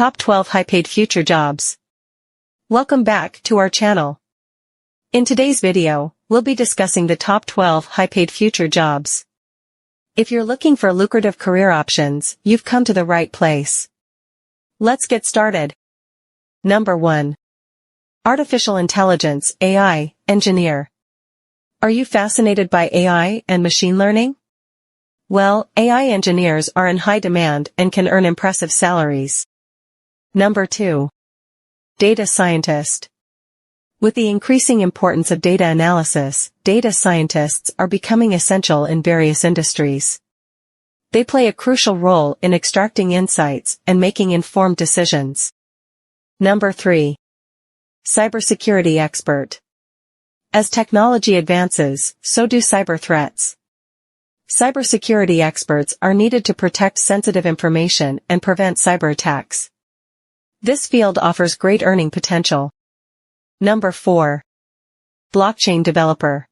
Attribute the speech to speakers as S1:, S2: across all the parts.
S1: Top 12 High-Paid Future Jobs. Welcome back to our channel. In today's video, we'll be discussing the top 12 high-paid future jobs. If you're looking for lucrative career options, you've come to the right place. Let's get started. Number 1. Artificial Intelligence (AI) Engineer. Are you fascinated by AI and machine learning? Well, AI engineers are in high demand and can earn impressive salaries. Number 2. Data Scientist. With the increasing importance of data analysis, data scientists are becoming essential in various industries. They play a crucial role in extracting insights and making informed decisions. Number 3. Cybersecurity Expert. As technology advances, so do cyber threats. Cybersecurity experts are needed to protect sensitive information and prevent cyber attacks. This field offers great earning potential. Number 4. Blockchain Developer.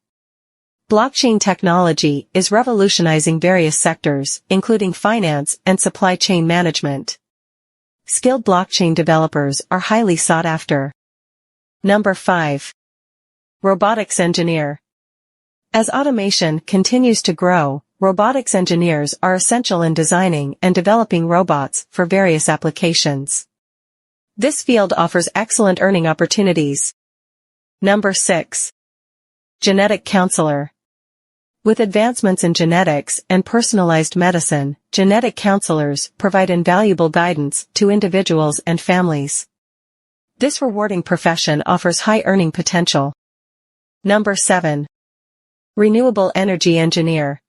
S1: Blockchain technology is revolutionizing various sectors, including finance and supply chain management. Skilled blockchain developers are highly sought after. Number 5. Robotics Engineer. As automation continues to grow, robotics engineers are essential in designing and developing robots for various applications. This field offers excellent earning opportunities. Number 6. Genetic Counselor. With advancements in genetics and personalized medicine, genetic counselors provide invaluable guidance to individuals and families. This rewarding profession offers high earning potential. Number 7. Renewable Energy Engineer.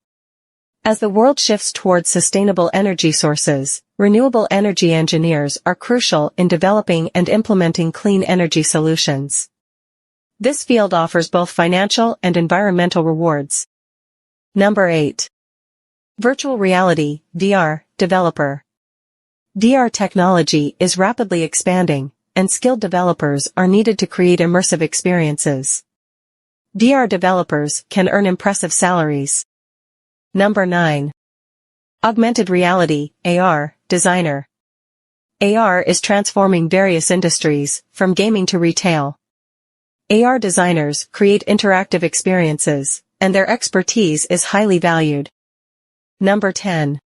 S1: As the world shifts towards sustainable energy sources, renewable energy engineers are crucial in developing and implementing clean energy solutions. This field offers both financial and environmental rewards. Number 8. Virtual Reality (VR) Developer. VR technology is rapidly expanding, and skilled developers are needed to create immersive experiences. VR developers can earn impressive salaries. Number 9. Augmented Reality (AR) Designer. AR is transforming various industries, from gaming to retail. AR designers create interactive experiences, and their expertise is highly valued. Number 10.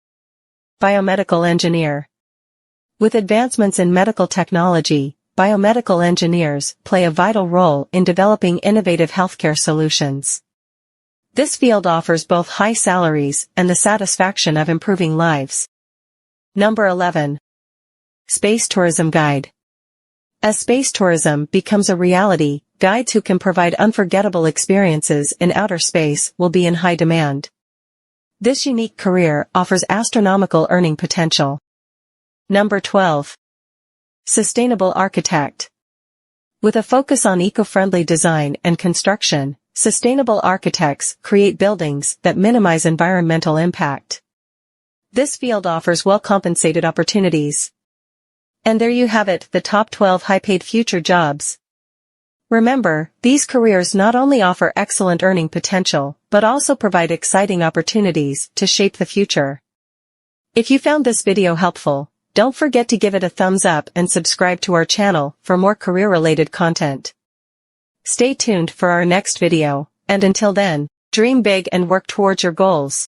S1: Biomedical Engineer. With advancements in medical technology, biomedical engineers play a vital role in developing innovative healthcare solutions. This field offers both high salaries and the satisfaction of improving lives. Number 11. Space Tourism Guide. As space tourism becomes a reality, guides who can provide unforgettable experiences in outer space will be in high demand. This unique career offers astronomical earning potential. Number 12. Sustainable Architect. With a focus on eco-friendly design and construction, sustainable architects create buildings that minimize environmental impact. This field offers well-compensated opportunities. And there you have it, the top 12 high-paid future jobs. Remember, these careers not only offer excellent earning potential, but also provide exciting opportunities to shape the future. If you found this video helpful, don't forget to give it a thumbs up and subscribe to our channel for more career-related content. Stay tuned for our next video, and until then, dream big and work towards your goals.